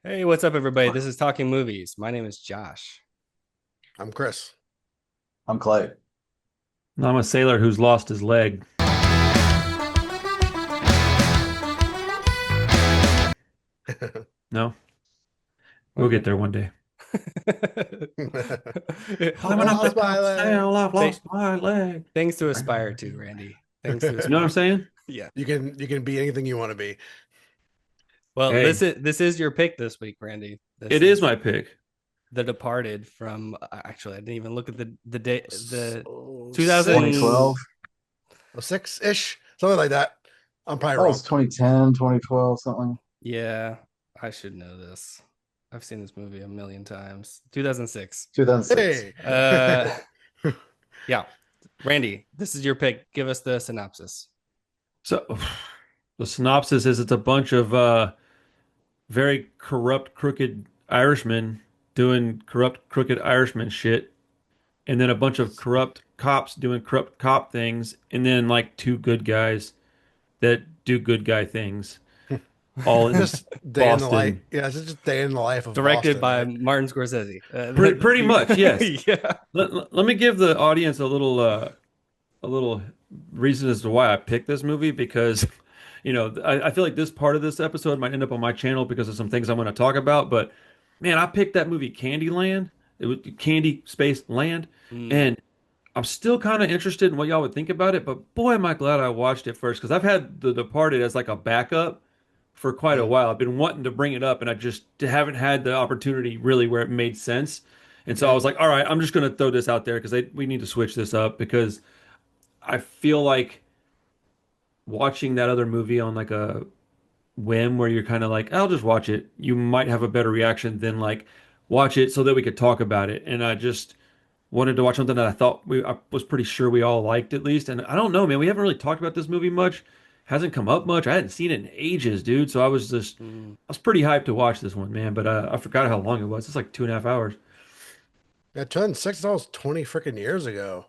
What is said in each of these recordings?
Hey, what's up, everybody? This is Talking Movies. My name is Josh. I'm Chris. I'm Clay. I'm a sailor who's lost his leg. No, we'll get there one day. Climbing up Lost that my leg. sail, I've Th- lost my leg. Things to aspire to, Randy. Things to You know what I'm aspire. saying? Yeah. You can be anything you want to be. Well, this Hey, is this is your pick this week, Randy. This it is is my pick. The Departed from actually I didn't even look at the day the So 2000. 2012. 6 ish, something like that. I'm probably Oh, wrong. it's 2010, 2012, something. Yeah, I should know this. I've seen this movie a million times. 2006. 2006. Hey, Uh yeah. Randy, this is your pick. Give us the synopsis. So, the synopsis is it's a bunch of very corrupt, crooked Irishmen doing corrupt, crooked Irishman shit, and then a bunch of corrupt cops doing corrupt cop things, and then like two good guys that do good guy things, all in just day in the life. Boston. Yeah, it's just day in the life of Directed Boston, by right? Martin Scorsese. Pretty much, yes. Yeah. Let me give the audience a little reason as to why I picked this movie because I feel like this part of this episode might end up on my channel because of some things I'm going to talk about. But man, I picked that movie Candyland. It was Candy Space Land, Mm. and I'm still kind of interested in what y'all would think about it. But boy, am I glad I watched it first because I've had The Departed as like a backup for quite a Mm, while. I've been wanting to bring it up, and I just haven't had the opportunity really where it made sense. And so I yeah, was like, all right, I'm just going to throw this out there because we need to switch this up because I feel like watching that other movie on like a whim where you're kind of like, I'll just watch it. You might have a better reaction than like watch it so that we could talk about it. And I just wanted to watch something that I was pretty sure we all liked at least. And I don't know, man, we haven't really talked about this movie much. Hasn't come up much. I hadn't seen it in ages, dude. So Mm. I was pretty hyped to watch this one, man. But I forgot how long it was. It's like 2.5 hours. yeah. 2006 is almost 20 freaking years ago.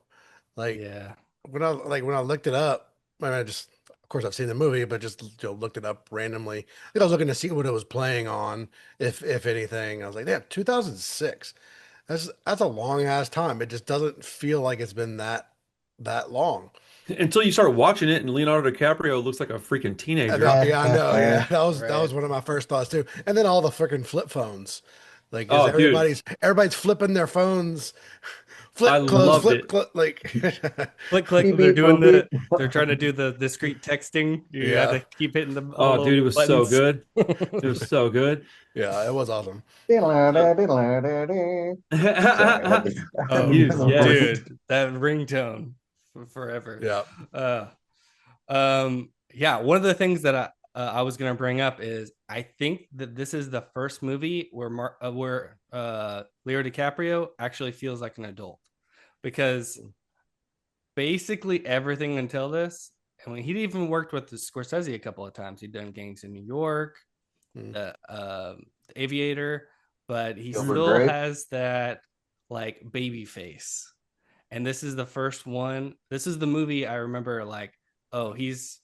Like Yeah. when I looked it up, I mean, I just, of course, I've seen the movie, but just looked it up randomly. I think I was looking to see what it was playing on, if anything. I was like, yeah, 2006. That's a long ass time. It just doesn't feel like it's been that long. Until you start watching it, and Leonardo DiCaprio looks like a freaking teenager. Yeah, I know. Yeah, that was Right. one of my first thoughts too. And then all the freaking flip phones, like, is Oh, dude, everybody's flipping their phones, I loved flip it. close, like, Click, click. Beep, beep, boop, They're beep. trying to do the discrete texting. You have yeah, to keep hitting all Oh, the dude, it little was so buttons. good. It was so good. yeah, it was awesome. So, Sorry, I had Oh, you, the yes. voice. dude, that ringtone forever. Yeah, Uh, yeah. One of the things that I was gonna bring up is I think that this is the first movie where Leo DiCaprio actually feels like an adult because basically everything until this, and when he'd even worked with the Scorsese a couple of times, he'd done Gangs in New York, mm, the Aviator, but he Gilbert still Grape. has that like baby face. And this is the first one. This is the movie I remember like, oh, he's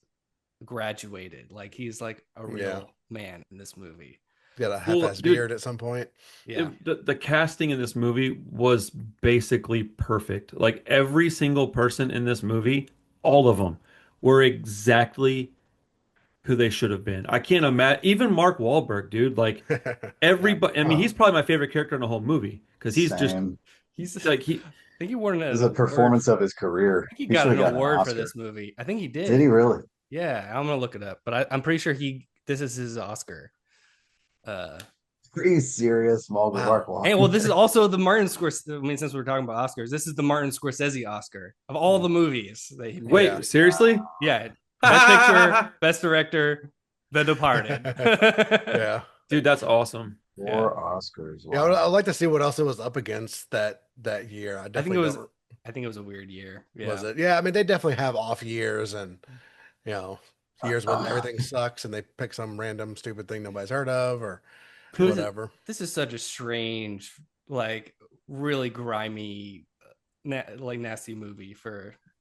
graduated. Like he's like a yeah. real man in this movie. Got a Well, half-ass dude, beard at some point. Yeah. the casting in this movie was basically perfect. Like every single person in this movie, all of them were exactly who they should have been. I can't imagine, even Mark Wahlberg, dude. Like Yeah. everybody, I mean, Oh, he's probably my favorite character in the whole movie because he's just same. He's I like he. think he won This is an a award. performance of his career. I think he He got should an have gotten an award for Oscar. this movie. I think he Did he did. really? Yeah, I'm gonna look it up, but I'm pretty sure he this is his Oscar. Uh, Pretty serious, Mark Wow. and well, this is Wahlberg. also the Martin Scorsese. I mean, since we're talking about Oscars, this is the Martin Scorsese Oscar of all Mm, the movies that he made. yeah. Wait, seriously? Yeah, Best Picture, Best Director, The Departed. Yeah. Dude, that's awesome. Yeah, 4 Oscars. Yeah, I'd Wow. like to see what else it was up against that year. I I think it definitely was. don't. I think it was a weird year. Was Yeah, it? Yeah, I mean, they definitely have off years and, you know, years when everything sucks and they pick some random stupid thing nobody's heard of or this is whatever. this is such a strange, like, really grimy, like nasty movie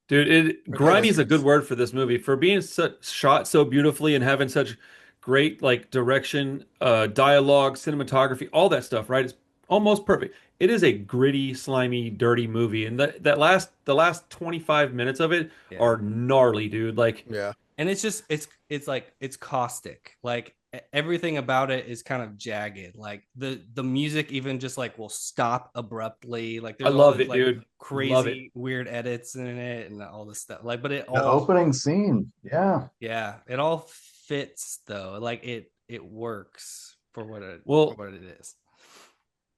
Dude, for grimy is a good 2006. word for this movie. For being shot so beautifully and having such great like direction, dialogue, cinematography, all that stuff, right? It's almost perfect. It is a gritty, slimy, dirty movie, and the last 25 minutes of it Yeah. are gnarly, dude. Like, Yeah. And it's just it's like it's caustic. Like everything about it is kind of jagged. Like the music even just like will stop abruptly. Like I there's all love this it, like dude. Love it. crazy weird edits in it and all this stuff. Like, but it The all opening scene. Yeah. yeah, it all fits though. Like it works for Well, what it is.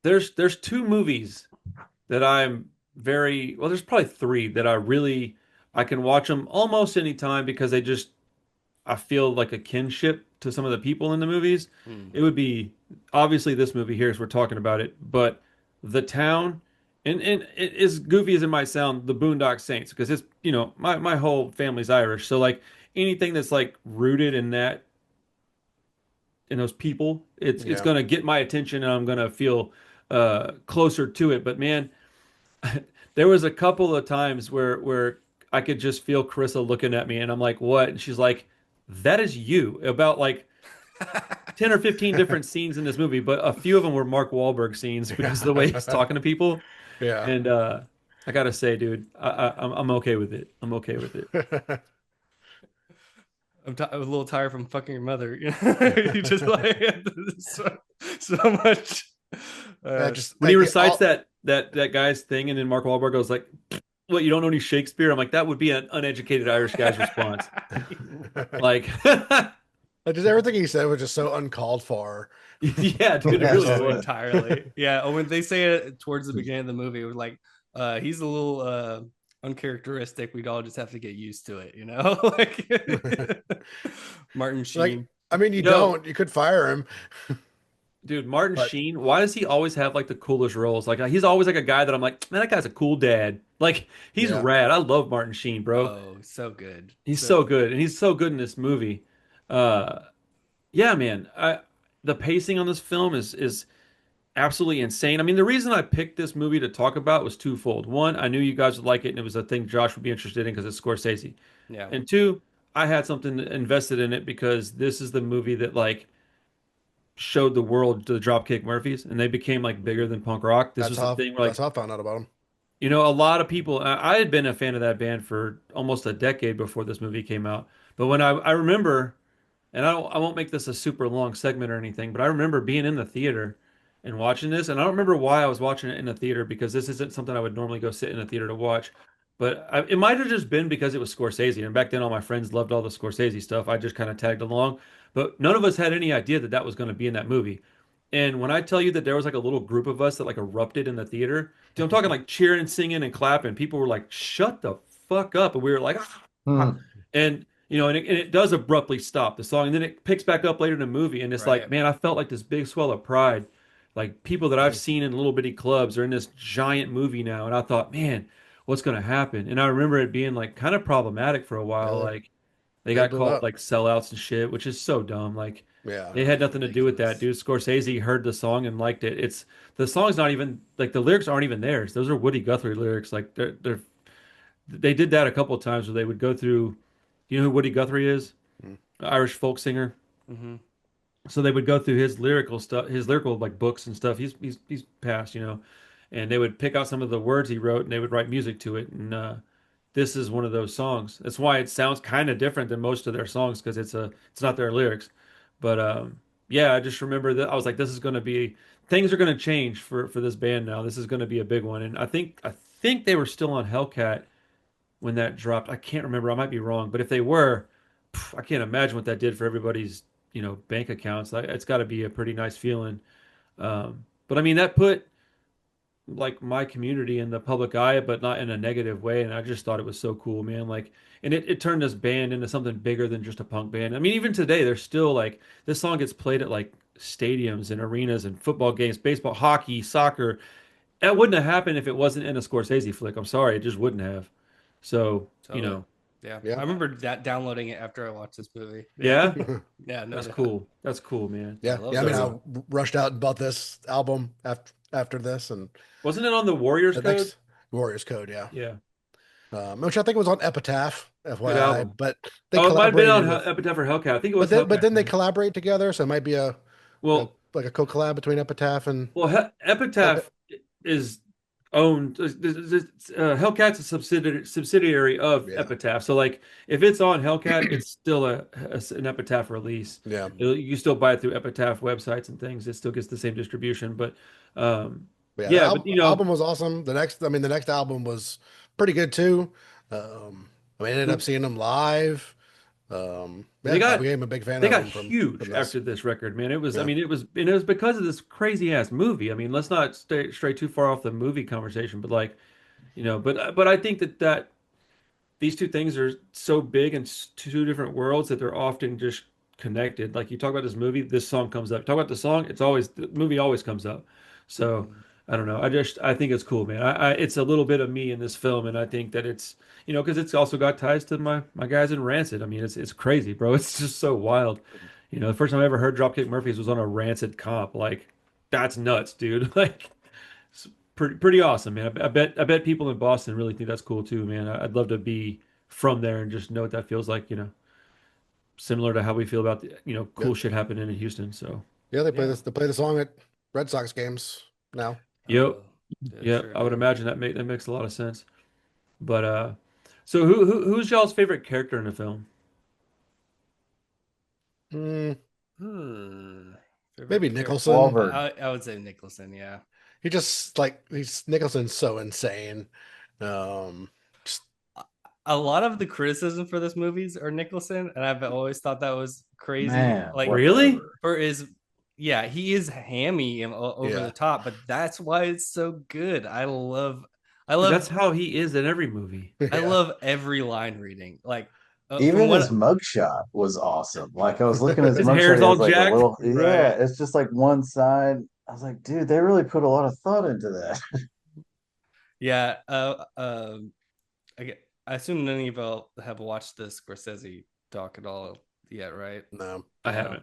there's two movies that I'm very well. There's probably three that I can watch them almost anytime because I feel like a kinship to some of the people in the movies. Hmm. It would be obviously this movie here as we're talking about it, but The Town and as goofy as it might sound, The Boondock Saints, because it's my whole family's Irish, so like anything that's like rooted in that in those people, it's Yeah. gonna get my attention and I'm gonna feel closer to it. But man, there was a couple of times where I could just feel Carissa looking at me, and I'm like, "What?" And she's like, "That is you." About like 10 or 15 different scenes in this movie, but a few of them were Mark Wahlberg scenes because of the way he's talking to people. Yeah. And I gotta say, dude, I'm okay with it. I'm okay with it. I'm a little tired from fucking your mother. You just like so, so much. Yeah, Uh, just When he like recites all that guy's thing, and then Mark Wahlberg goes like, "What? You don't know any Shakespeare?" I'm like, that would be an uneducated Irish guy's response. Like, like just everything he said was just so uncalled for. yeah, dude, it Yeah. really oh, was. entirely. Yeah. When they say it towards the beginning of the movie, it was like, he's a little uncharacteristic. We'd all just have to get used to it, like Martin Like, Sheen. I mean, you Yo, don't. You could fire him, dude, Martin but Sheen, why does he always have like the coolest roles? Like he's always like a guy that I'm like, man, that guy's a cool dad. Like he's yeah, rad. I love Martin Sheen, bro. Oh, so good. He's So so good, and he's so good in this movie. Uh, yeah, man. The pacing on this film is absolutely insane. I mean, the reason I picked this movie to talk about was twofold. One, I knew you guys would like it, and it was a thing Josh would be interested in because it's Scorsese. yeah, And two, I had something invested in it because this is the movie that like showed the world to the Dropkick Murphys, and they became like bigger than punk rock. This was the thing where that's like how I found out about him. a lot of people. I had been a fan of that band for almost a decade before this movie came out. But when I remember, and I won't make this a super long segment or anything, but I remember being in the theater and watching this, and I don't remember why I was watching it in the theater because this isn't something I would normally go sit in a theater to watch. But it might have just been because it was Scorsese, and back then all my friends loved all the Scorsese stuff. I just kind of tagged along, but none of us had any idea that that was going to be in that movie. And when I tell you that there was like a little group of us that like erupted in the theater, dude, I'm talking like cheering, singing, and clapping. People were like, "Shut the fuck up!" And we were like, "Ah." Hmm. And and it does abruptly stop the song, and then it picks back up later in the movie, and it's like, right. man, I felt like this big swell of pride, like people that I've seen in little bitty clubs are in this giant movie now, and I thought, man, what's gonna happen? And I remember it being like kind of problematic for a while, Yeah, like they they got blew called up. like sellouts and shit, which is so dumb. Like Yeah, it had nothing to do with that, Ridiculous. dude. Scorsese heard the song and liked it. It's the song's not even like the lyrics aren't even theirs. Those are Woody Guthrie lyrics. Like they did that a couple of times where they would go through. You know who Woody Guthrie is? Mm. Irish folk singer. Hmm. So they would go through his lyrical stuff, his lyrical like books and stuff. He's passed, and they would pick out some of the words he wrote and they would write music to it. And this is one of those songs. That's why it sounds kind of different than most of their songs because it's not their lyrics. But yeah, I just remember that I was like, this is going to be things are going to change for this band now. This is going to be a big one. And I think they were still on Hellcat when that dropped. I can't remember. I might be wrong, but if they were, I can't imagine what that did for everybody's, bank accounts. It's got to be a pretty nice feeling. But I mean, that put like my community in the public eye, but not in a negative way. And I just thought it was so cool, man. Like, and it turned this band into something bigger than just a punk band. I mean, even today, there's still like this song gets played at like stadiums and arenas and football games, baseball, hockey, soccer. That wouldn't have happened if it wasn't in a Scorsese flick. I'm sorry, it just wouldn't have. So, Totally. Yeah. yeah. I remember that downloading it after I watched this movie. Yeah. yeah, Yeah. No that's doubt. cool. That's cool, man. I Yeah, love yeah. I that mean, So, I song. rushed out and bought this album after this, and wasn't it on the Warriors the Code? next Warriors Code. Yeah, Yeah. which I think was on Epitaph, Good FYI. album. But they Oh, it might have been on collaborated with, Epitaph or Hellcat. I think it was but Hellcat. then they collaborate together, so it might be a Well, like a co-collab between Epitaph and Hellcat. Epitaph is owned. Hellcat's a subsidiary of Yeah, Epitaph. So like, if it's on Hellcat, it's still an Epitaph release. yeah, You can still buy it through Epitaph websites and things. It still gets the same distribution. But um, yeah. The yeah, but you know, album was awesome. The next album was pretty good too. I ended up seeing them live. they Yeah, I got became a big fan they of got them huge from this. after this record, man. It was, I Yeah. mean, it was because of this crazy ass movie. I mean, let's not stray too far off the movie conversation, but like, but I think that these two things are so big and two different worlds that they're often just connected. Like you talk about this movie, this song comes up. Talk about the song, it's always the movie always comes up. So Mhm. I don't know. I think it's cool, man. It's a little bit of me in this film, and I think that it's because it's also got ties to my guys in Rancid. I mean, it's crazy, bro. It's just so wild. The first time I ever heard Dropkick Murphys was on a Rancid comp. Like that's nuts, dude. Like it's pretty awesome, man. I bet people in Boston really think that's cool too, man. I'd love to be from there and just know what that feels like, similar to how we feel about Yeah. cool shit happening in Houston. So, Yeah, they play Yeah. this. They play the song at Red Sox games now. yep, Yeah, yep. sure I would do. imagine that makes a lot of sense. But so who's y'all's favorite character in the film? Mm, Hmm. maybe Favorite character? Nicholson. Wahlberg. I would say Nicholson. Yeah. He just he's Nicholson's so insane. Um, just, A lot of the criticism for this movies are Nicholson, and I've always thought that was crazy. Man, Like Really? whatever. for his, yeah, he is hammy and over the yeah, top, but that's why it's so good. I Because that's love, how he is in every movie. I yeah. love every line reading. Like from Even his what, mugshot was awesome. Like I was looking at his His mugshot, hair's he all has like a jacked. little, yeah, right? it's just like one side. I was like, dude, they really put a lot of thought into that. Yeah. I assume none of you have watched the Scorsese doc at all yet, right? No. I No. haven't.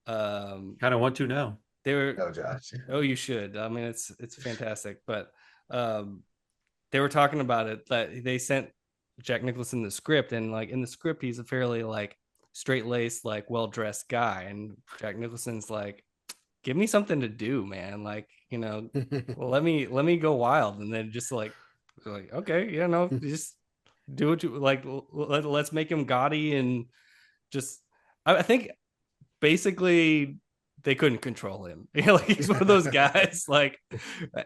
Um, Kind of want to now. they were. No, Josh. Oh, you should. I mean, it's fantastic. But um, they were talking about it that they sent Jack Nicholson the script, and like in the script, he's a fairly like straight laced, like well dressed guy, and Jack Nicholson's like, give me something to do, man. Like well, let me go wild, and then just like okay, just do what you like. Let's make him gaudy and just. I think basically they couldn't control him. Like he's one of those guys. Like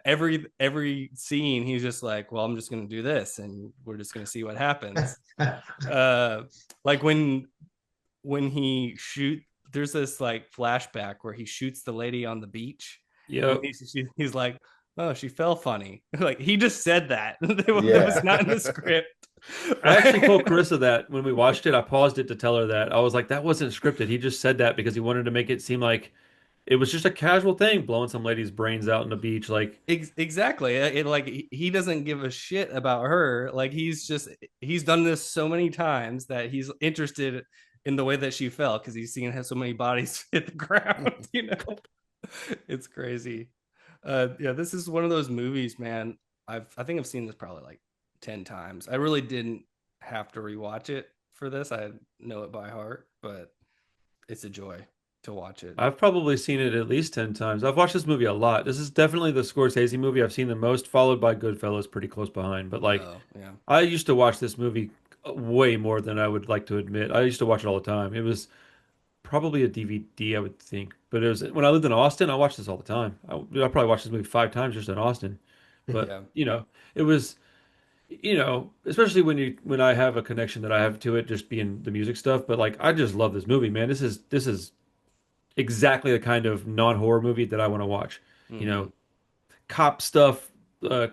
every scene, he's just like, well, I'm just gonna do this, and we're just gonna see what happens. Uh, like when he shoot, there's this like flashback where he shoots the lady on the beach, and Yep. he's like, oh, she fell funny. Like he just said that. It was Yeah. not in the script. I actually told Carissa that when we watched it. I paused it to tell her that. I was like, that wasn't scripted. He just said that because he wanted to make it seem like it was just a casual thing, blowing some lady's brains out on the beach. Like, Exactly. Like he doesn't give a shit about her. Like he's done this so many times that he's interested in the way that she fell because he's seen so many bodies hit the ground. It's crazy. Yeah, this is one of those movies, man. I think I've seen this probably like 10 times. I really didn't have to rewatch it for this. I know it by heart, but it's a joy to watch it. I've probably seen it at least 10 times. I've watched this movie a lot. This is definitely the Scorsese movie I've seen the most, followed by Goodfellas pretty close behind. But like, Oh, yeah. I used to watch this movie way more than I would like to admit. I used to watch it all the time. It was probably a DVD, I would think. But it was when I lived in Austin, I watched this all the time. I probably watched this movie 5 times just in Austin. But, Yeah. it was, especially when I have a connection that I have to it, just being the music stuff. But like, I just love this movie, man. This is exactly the kind of non-horror movie that I want to watch. You Mm-hmm. know, cop stuff,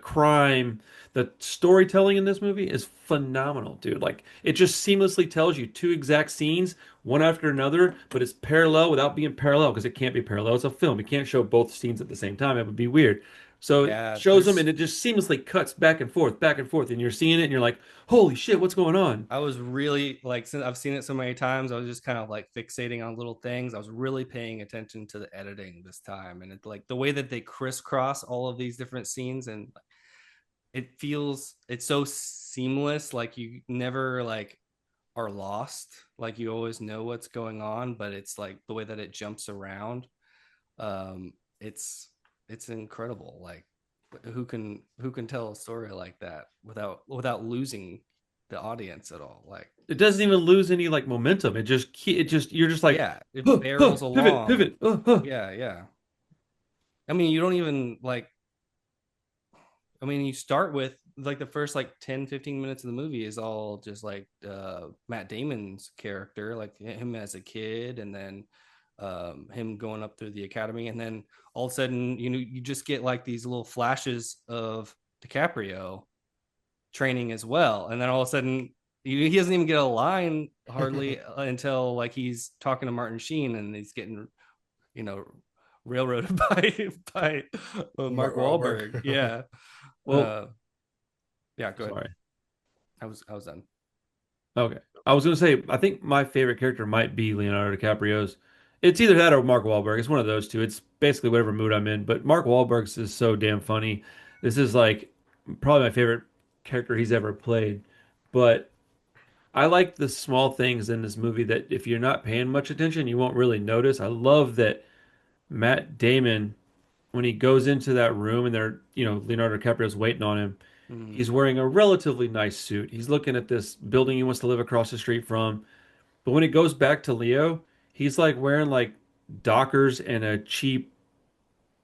crime. The storytelling in this movie is phenomenal, dude. Like it just seamlessly tells you two exact scenes, one after another, but it's parallel without being parallel because it can't be parallel. It's a film. You can't show both scenes at the same time. It would be weird. So it Yeah, shows them there's and it just seamlessly cuts back and forth, and you're seeing it and you're like, holy shit, what's going on? I was really like, since I've seen it so many times, I was just kind of like fixating on little things. I was really paying attention to the editing this time, and it's like the way that they crisscross all of these different scenes, and it's so seamless, like you never like are lost, like you always know what's going on, but it's like the way that it jumps around. um it's it's incredible. Like who can tell a story like that without losing the audience at all? Like, It doesn't even lose any like momentum. It just you're just like, yeah, it huh, huh, barrels pivot, along. pivot. Huh. Yeah, yeah. I mean, you don't even like, I mean, you start with like the first like 10-15 minutes of the movie is all just like Matt Damon's character, like him as a kid, and then him going up through the academy, and then all of a sudden, you just get like these little flashes of DiCaprio training as well, and then all of a sudden he doesn't even get a line hardly until like he's talking to Martin Sheen, and he's getting, you know, railroaded by Mark Mark Wahlberg. Wahlberg. Yeah. Well, uh yeah, go ahead. sorry. I was done. Okay. I was gonna say, I think my favorite character might be Leonardo DiCaprio's. It's either that or Mark Wahlberg. It's one of those two. It's basically whatever mood I'm in. But Mark Wahlberg's is so damn funny. This is like probably my favorite character he's ever played. But I like the small things in this movie that if you're not paying much attention, you won't really notice. I love that Matt Damon, when he goes into that room and Leonardo DiCaprio's waiting on him, Mm, he's wearing a relatively nice suit. He's looking at this building he wants to live across the street from. But when it goes back to Leo, he's like wearing like Dockers and a cheap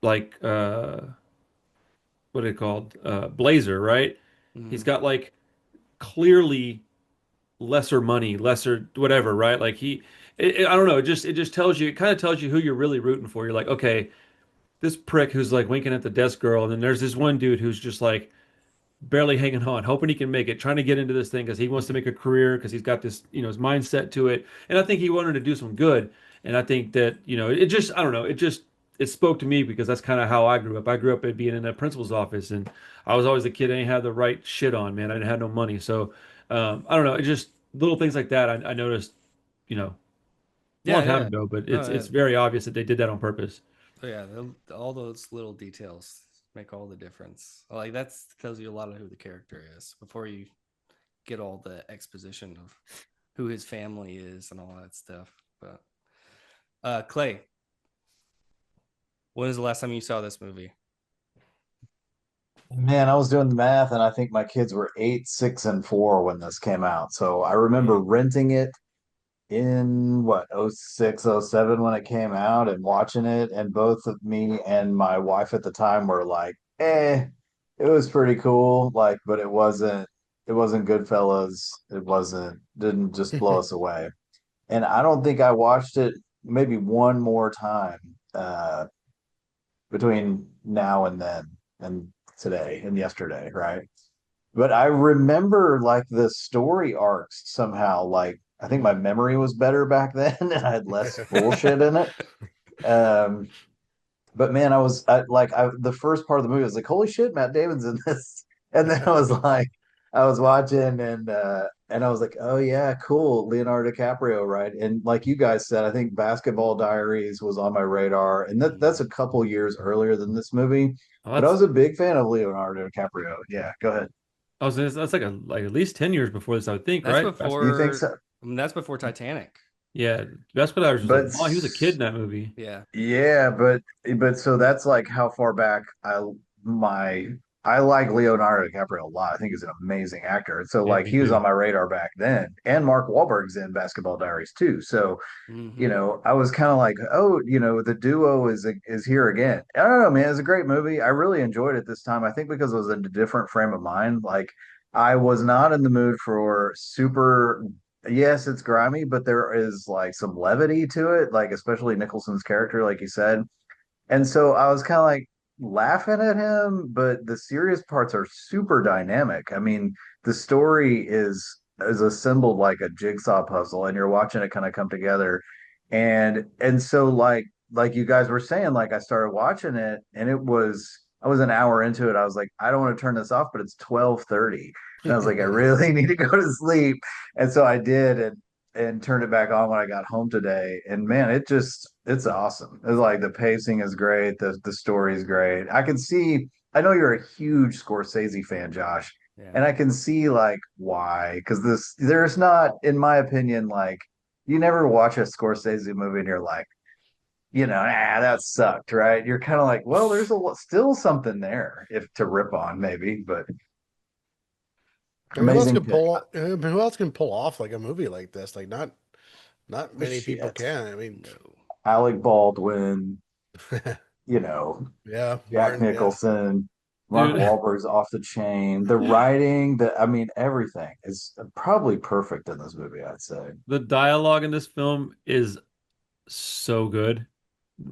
like what are they called? Blazer, right? He's mm, got like clearly lesser money, lesser whatever, right? Like I don't know, it just tells you, it kind of tells you who you're really rooting for. You're like, okay, this prick who's like winking at the desk girl, and then there's this one dude who's just like barely hanging on, hoping he can make it, trying to get into this thing because he wants to make a career because he's got this, his mindset to it. And I think he wanted to do some good. And I think that, it just, I don't know, it spoke to me because that's kind of how I grew up. I grew up at being in a principal's office, and I was always a kid. I didn't have the right shit on, man. I didn't have no money. So, I don't know. It just little things like that. I noticed, you know, a long yeah, time yeah. ago, but No, it's yeah. very obvious that they did that on purpose. Oh, yeah, all those little details make all the difference. Like, that's tells you a lot of who the character is before you get all the exposition of who his family is and all that stuff. But Clay, when was the last time you saw this movie? Man, I was doing the math, and I think my kids were 8, 6, and 4 when this came out. So I remember Mm, renting it in what, oh 06, oh 07 when it came out and watching it. And both of me and my wife at the time were like, it was pretty cool. Like, but it wasn't Goodfellas. Didn't just blow us away. And I don't think I watched it maybe one more time between now and then and today and yesterday, right? But I remember like the story arcs somehow. Like I think my mm. memory was better back then and I had less bullshit in it. Um, but man, the first part of the movie I was like, holy shit, Matt Damon's in this. And then I was like, I was watching and I was like, oh yeah, cool, Leonardo DiCaprio, right? And like you guys said, I think Basketball Diaries was on my radar, and that's a couple years earlier than this movie. Oh, But I was a big fan of Leonardo DiCaprio. Yeah, go ahead. that's like at least 10 years before this, I would think, That's right? You think before. so? I mean, that's before Titanic. Yeah, Basketball Diaries was like, But oh, he was a kid in that movie. Yeah. yeah, but so that's like how far back my I like Leonardo DiCaprio a lot. I think he's an amazing actor. And so Yeah, like me he was too. on my radar back then. And Mark Wahlberg's in Basketball Diaries too. So, Hmm. I was kind of like, oh, the duo is here again. I don't know, man. It's a great movie. I really enjoyed it this time. I think because it was in a different frame of mind. Like I was not in the mood for super. Yes, it's grimy, but there is like some levity to it, like especially Nicholson's character, like you said. And so I was kind of like laughing at him, but the serious parts are super dynamic. I mean, the story is assembled like a jigsaw puzzle, and you're watching it kind of come together. And so like you guys were saying, like I started watching it, and I was an hour into it. I was like, I don't want to turn this off, but it's 12:30. And I was like, I really need to go to sleep. And so I did, and turned it back on when I got home today. And man, it's awesome. It's like the pacing is great, the story is great. I know you're a huge Scorsese fan, Josh, Yeah. and I can see like why. Because there's not, in my opinion, like you never watch a Scorsese movie and you're like, that sucked, right? You're kind of like, well, there's still something there if to rip on, maybe, but I mean, amazing pick. who else can pull off like a movie like this? Like not many people Shit. can. I mean, No. Alec Baldwin, you know, yeah, Jack Martin, yeah. Nicholson, Mark Dude, Wahlberg's off the chain. The writing, I mean, everything is probably perfect in this movie, I'd say. the dialogue in this film is so good.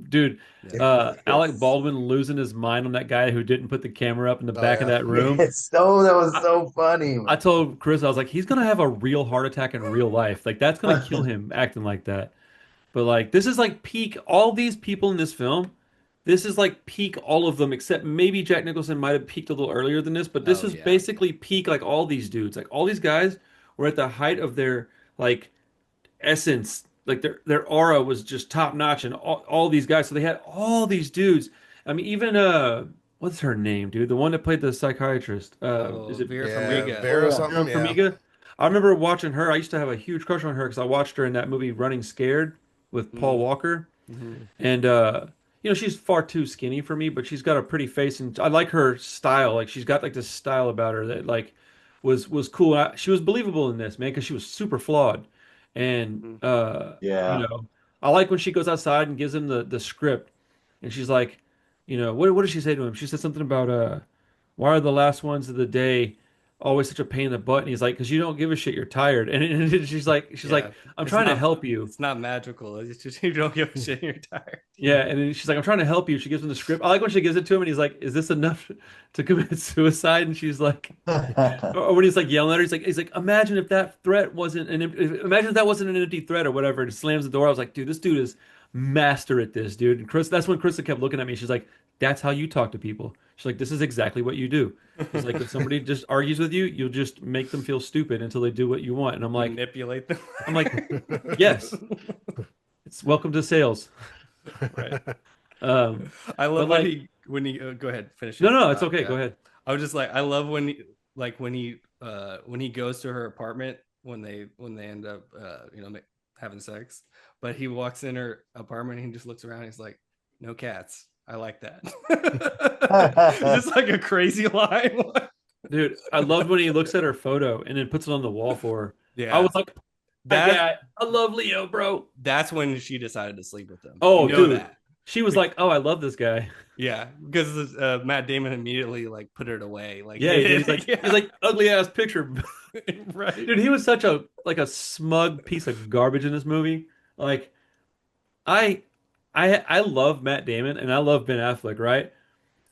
Dude, Yeah. It really Alec Yes. Baldwin losing his mind on that guy who didn't put the camera up in the Oh back of yeah. that room. Yes. Oh, that was I, so funny, I told Chris, I was like, he's gonna have a real heart attack in real life. Like that's gonna kill man. him acting like that. But like this is like peak all these people in this film. This is like peak all of them, except maybe Jack Nicholson might have peaked a little earlier than this, but this Oh is yeah. basically peak like all these dudes. Like all these guys were at the height of their like essence, like their aura was just top notch, and all these guys. So they had all these dudes. I mean, even what's her name, dude? The one that played the psychiatrist. Is Oh, it Vera Yeah, Farmiga. Oh Vera yeah. Vera something. Yeah. Farmiga? I remember watching her. I used to have a huge crush on her because I watched her in that movie Running Scared with Paul Mm, Walker. hmm. And she's far too skinny for me, but she's got a pretty face, and I like her style. Like she's got like this style about her that like was cool. She was believable in this, man, because she was super flawed. And Hmm. Yeah. I like when she goes outside and gives him the script, and she's like, what did she say to him? She said something about why are the last ones of the day always such a pain in the butt? And he's like, because you don't give a shit, you're tired. And she's like, Yeah. I'm trying to help you. It's not magical. It's just you don't give a shit. You're tired. Yeah, and then she's like, I'm trying to help you. She gives him the script. I like when she gives it to him and he's like, is this enough to commit suicide? And she's like, or when he's like yelling at her, he's like, imagine if that threat wasn't imagine if that wasn't an empty threat or whatever. And he slams the door. I was like, dude, this dude is master at this, dude. And that's when Krista kept looking at me. She's like, that's how you talk to people. She's like, this is exactly what you do. She's like, if somebody just argues with you, you'll just make them feel stupid until they do what you want. And Manipulate them. I'm like, yes, it's welcome to sales. Right. Um, I but love when like, he go ahead, finish no, your no, it's thought. okay. Go Yeah. ahead. I was just like, I love when he goes to her apartment when they end up having sex, but he walks in her apartment and he just looks around and he's like, no cats. I like that. It's just like a crazy line. Dude, I loved when he looks at her photo and then puts it on the wall for her. I Yeah. was like, That I love Leo, bro. that's when she decided to sleep with him. Oh, You know dude. that. She was like, oh, I love this guy. Yeah, because Matt Damon immediately like put it away. Like, Yeah, he did. He's like, yeah. he's like ugly ass picture. Right. Dude, he was such a smug piece of garbage in this movie. Like, I I love Matt Damon and I love Ben Affleck, right?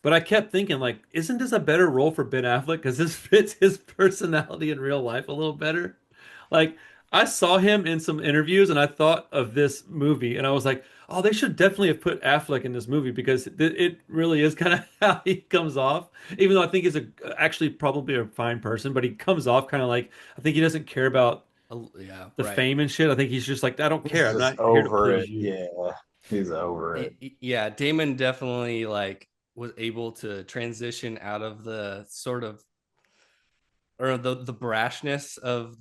But I kept thinking, like, isn't this a better role for Ben Affleck? Because this fits his personality in real life a little better. Like, I saw him in some interviews and I thought of this movie and I was like, oh, they should definitely have put Affleck in this movie because it really is kind of how he comes off. Even though I think he's actually probably a fine person, but he comes off kind of like, I think he doesn't care about Yeah, the right. fame and shit. I think he's just like, I don't He's care. I'm just not here to over please it. you. Yeah. He's over it. Yeah, Damon definitely like was able to transition out of the sort of or the brashness of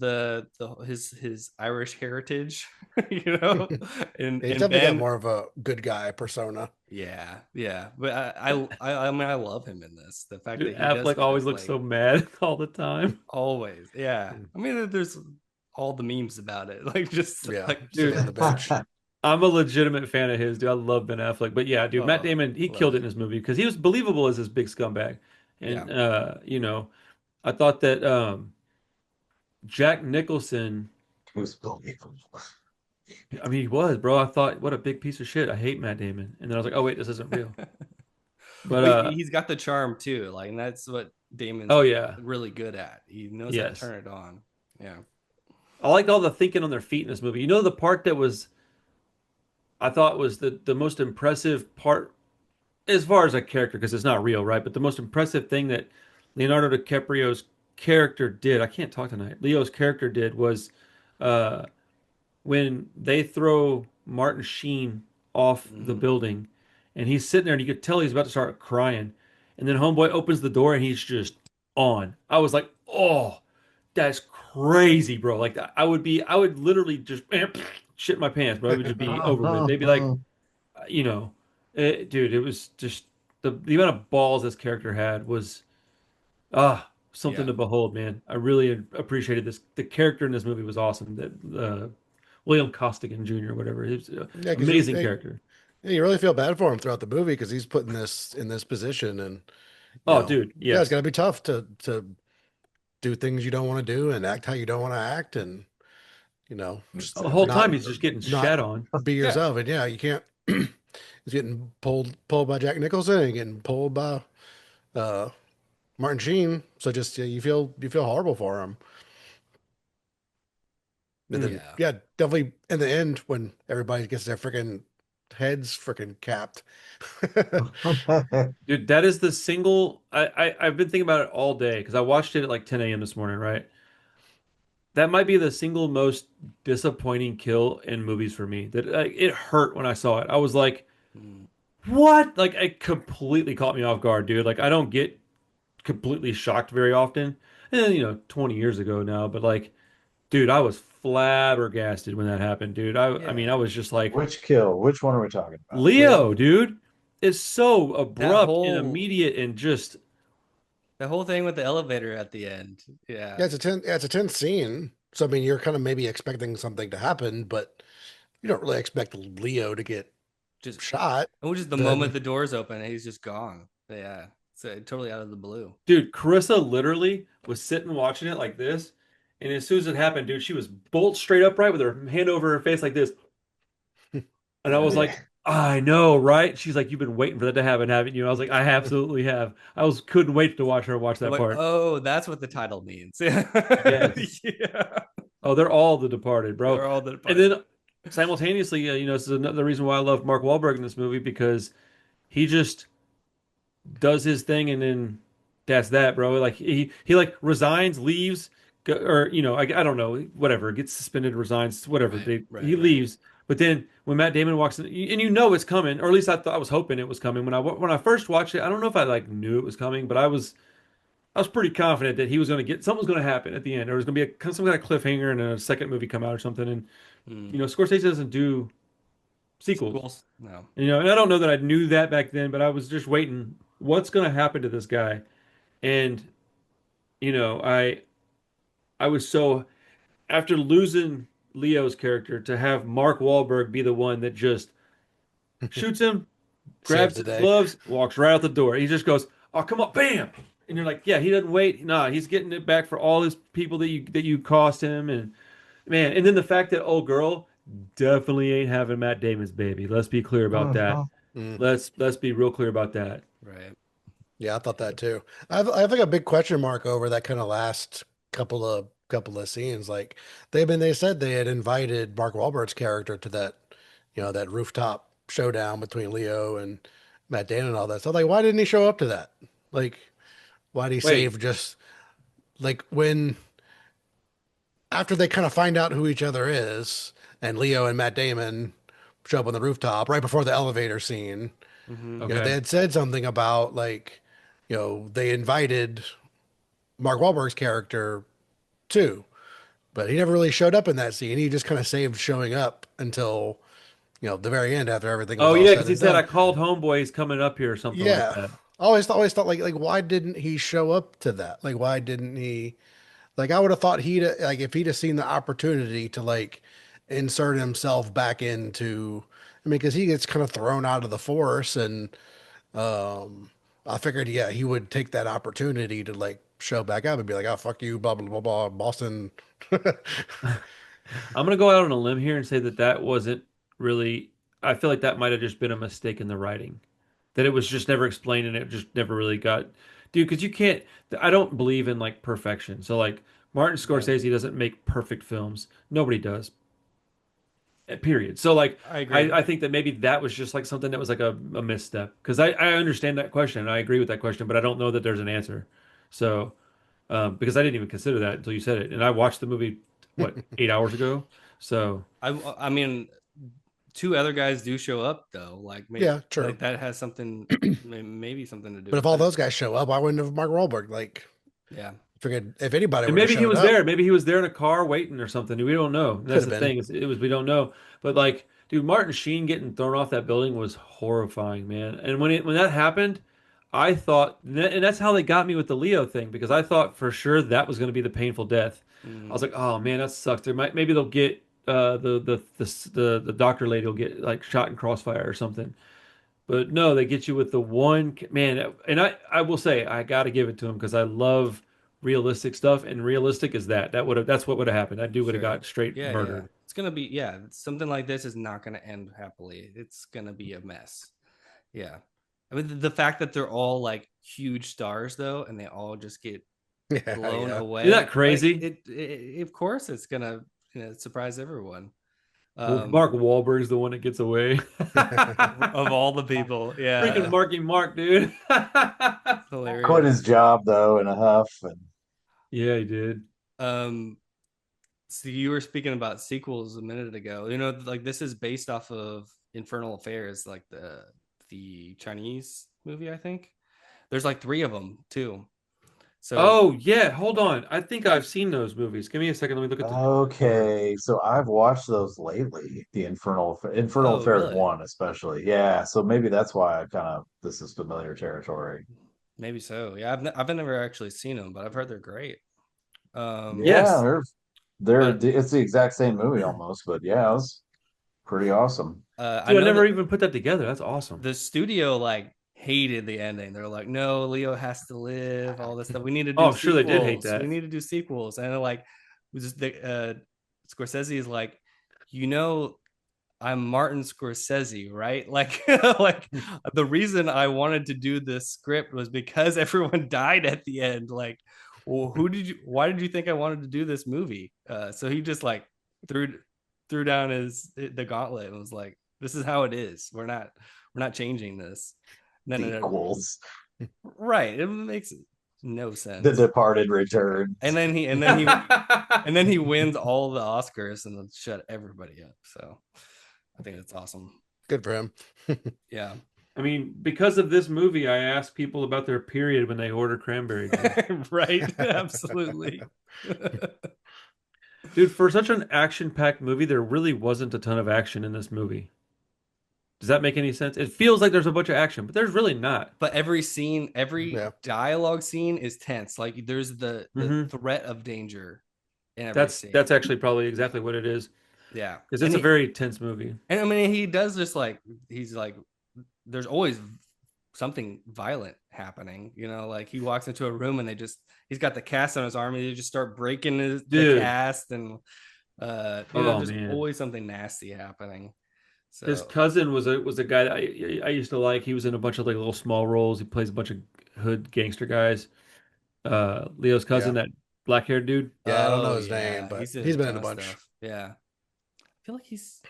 his Irish heritage, you know, and He's and definitely got Ben, more of a good guy persona. yeah, but I mean I love him in this. The fact Dude, that he does Affleck kind always of looks like so mad all the time. always, yeah. I mean, there's all the memes about it, like just Yeah, like sitting on Dude, the bench. I'm a legitimate fan of his, dude. I love Ben Affleck. But yeah, dude, Matt oh, Damon, he love killed it in it. this movie because he was believable as this big scumbag. Yeah, And I thought that Jack Nicholson, Who's believable? I mean, he was, bro. I thought, what a big piece of shit. I hate Matt Damon. And then I was like, oh wait, this isn't real. But but he's got the charm too, like, and that's what Damon's oh yeah. really good at. He knows how to Yes. turn it on. Yeah. I liked all the thinking on their feet in this movie. You know the part that was I thought was the most impressive part as far as a character, because it's not real, right? But the most impressive thing that Leonardo DiCaprio's character did, I can't talk tonight. Leo's character did was uh when they throw Martin Sheen off the Mhm. building and he's sitting there and you could tell he's about to start crying. And then Homeboy opens the door and he's just on. I was like, oh, that's crazy, bro. Like I would literally just shit my pants, bro. It would just be over with. They'd be like, you know, dude, it was just the amount of balls this character had was something Yeah. to behold, man. I really appreciated this. The character in this movie was awesome. That William Costigan Jr. whatever, he's an Yeah, because amazing character. you really feel bad for him throughout the movie because he's put in this position, and Oh, dude, yeah, it's yes, gotta be tough to do things you don't want to do and act how you don't want to act, and just the whole not time he's just getting not shat on. be Yeah. yourself. And yeah, you can't. He's getting pulled by Jack Nicholson and getting pulled by uh, Martin Sheen. So just you feel horrible for him. And Mm. then Yeah. yeah, definitely in the end when everybody gets their freaking heads freaking capped. Dude, that is the single. I've been thinking about it all day because I watched it at like 10 a.m. this morning, right? That might be the single most disappointing kill in movies for me. That it hurt when I saw it. I was like, Mm. "What?" Like it completely caught me off guard, dude. Like I don't get completely shocked very often. And 20 years ago now, but like, dude, I was flabbergasted when that happened, dude. I mean, I Yeah. was just like, Which kill? Which one are we talking about? Leo, dude. It's so That abrupt and whole immediate and just the whole thing with the elevator at the end. Yeah, Yeah. it's a tense scene. So I mean, you're kind of maybe expecting something to happen, but you don't really expect Leo to get Just shot. which is the Then moment the doors open, he's just gone. Yeah. So totally out of the blue. dude, Carissa literally was sitting watching it like this. And as soon as it happened, dude, she was bolt straight upright with her hand over her face like this. And I was Yeah. like, I know, right? She's like, you've been waiting for that to happen, haven't you? I was like, I absolutely have. Couldn't wait to watch her watch I'm that like, part. oh, that's what the title means. Yes. Yeah. Oh, they're all the departed, bro. They're all the And part. then simultaneously, this is another reason why I love Mark Wahlberg in this movie because he just does his thing and then that's that, bro. Like he like resigns, leaves, or I don't know, whatever, gets suspended, resigns, whatever. Right. He Right. Right. leaves, but then when Matt Damon walks in, and it's coming, or at least I thought I was hoping it was coming when I first watched it. I don't know if I like knew it was coming, but I was pretty confident that he was going to get something was going to happen at the end, or it was going to be some kind of cliffhanger and a second movie come out or something. And Mm. Scorsese doesn't do sequels. Sequels? No. And I don't know that I knew that back then, but I was just waiting. What's going to happen to this guy? And you know, I I was so after losing Leo's character to have Mark Wahlberg be the one that just shoots him, saves grabs the his day. gloves, walks right out the door. He just goes, "Oh, come on, bam!" And you're like, "Yeah, he doesn't wait. Nah, he's getting it back for all his people that you cost him." And man, and then the fact that old girl definitely ain't having Matt Damon's baby. Let's be clear about that. Mm. Let's be real clear about that. Right. Yeah, I thought that too. I have like a big question mark over that kind of last couple of scenes. Like they said they had invited Mark Wahlberg's character to that that rooftop showdown between Leo and Matt Damon and all that. So like, why didn't he show up to that? Like, why did he Wait, save just like when after they kind of find out who each other is, and Leo and Matt Damon show up on the rooftop right before the elevator scene. Mm-hmm. They okay. had said something about like, they invited Mark Wahlberg's character too, but he never really showed up in that scene. He just kind of saved showing up until, the very end after everything was Oh all yeah, said because he and said I done. called homeboy. He's coming up here or something like Yeah. that. Always thought like why didn't he show up to that? Like why didn't he like I would have thought he'd like if he'd have seen the opportunity to like insert himself back into I mean because he gets kind of thrown out of the force and I figured, yeah, he would take that opportunity to like show back up and be like, "Oh, fuck you, blah blah blah blah, Boston." I'm gonna go out on a limb here and say that wasn't really. I feel like that might have just been a mistake in the writing. That it was just never explained and it just never really got. Dude, because you can't. I don't believe in like perfection. So like Martin Yeah. Scorsese doesn't make perfect films. Nobody does. Period. So like I I, agree. I think that maybe that was just like something that was like a misstep. Because I understand that question and I agree with that question, but I don't know that there's an answer. So because I didn't even consider that until you said it. And I watched the movie, what, 8 hours ago? So I mean, two other guys do show up though. Yeah, Like true. that has something, maybe something to do But if with all it. those guys show up, why wouldn't have Mark Wahlberg? Like, Yeah, figured if anybody and would have maybe he showed was up, there. Maybe he was there in a car waiting or something. We don't know. could That's have the been. thing. It was we don't know. But like, dude, Martin Sheen getting thrown off that building was horrifying, man. And when that happened, I thought, and that's how they got me with the Leo thing because I thought for sure that was going to be the painful death. I was mm, like, oh man, that sucks. Maybe they'll get the doctor lady will get like shot in crossfire or something. But no, they get you with the one man, and I will say I got to give it to him because I love realistic stuff, and realistic is that's what would have happened. That dude would have sure. got straight Yeah, yeah. murdered. It's gonna be, yeah. Something like this is not gonna end happily. It's gonna be a mess. Yeah. I mean, the fact that they're all like huge stars though, and they all just get Yeah, blown yeah. Isn't that away, like crazy? of course, it's gonna, surprise everyone. Well, Um, Mark Wahlberg's the one that gets away. of all the people, Freaking yeah, Marky Mark, dude. Quit his hilarious. job though in a huff, and Yeah, he did. Um, so you were speaking about sequels a minute ago. Like this is based off of Infernal Affairs, like the Chinese movie. I think there's like three of them too. So Oh yeah, hold on. I think I've seen those movies. Give me a second. Let me look at the cover. okay, so I've watched those lately. The Infernal oh Affairs really? one, especially. Yeah, so maybe that's why I kind of this is familiar territory. Maybe so. Yeah, I've never actually seen them, but I've heard they're great. Yeah, Yes. they're But it's the exact same movie almost, but yeah, it was pretty awesome. I Dude, I know never that even put that together. That's awesome. the studio like hated the ending. They're like, no, Leo has to live, all this stuff. We need to Oh, do I'm sure they did hate sequels. We that. need to do sequels. And they're like, just Scorsese is like, you know, I'm Martin Scorsese, right? Like, like the reason I wanted to do this script was because everyone died at the end. Like, well, why did you think I wanted to do this movie? So he just like threw threw down the gauntlet and was like, this is how it is. We're not changing this. And then Sequels. right, it makes no The sense. Departed returns. And then he wins all the Oscars and then shut everybody up. So I think that's awesome. Good for him. Yeah. I mean, because of this movie, I asked people about their period when they order cranberry juice. Right. Absolutely. Dude, for such an action-packed movie, there really wasn't a ton of action in this movie. Does that make any sense? It feels like there's a bunch of action, but there's really not. But every scene, every Yeah. dialogue scene is tense. Like there's the Hmm. threat of danger in every That's scene. actually probably exactly what it is. Yeah. Because And it's a he very tense movie. and I mean he does just like he's like there's always something violent happening. Like he walks into a room and he's got the cast on his arm and they just start breaking the Dude. cast and Oh there's man. always something nasty happening. His So cousin was a guy that I used to like. He was in a bunch of like little small roles. He plays a bunch of hood gangster guys. Leo's cousin, Yeah. that black haired dude. Yeah, I don't know oh his name, yeah, but he's in he's a been in ton a of bunch. stuff. Yeah. I feel like he's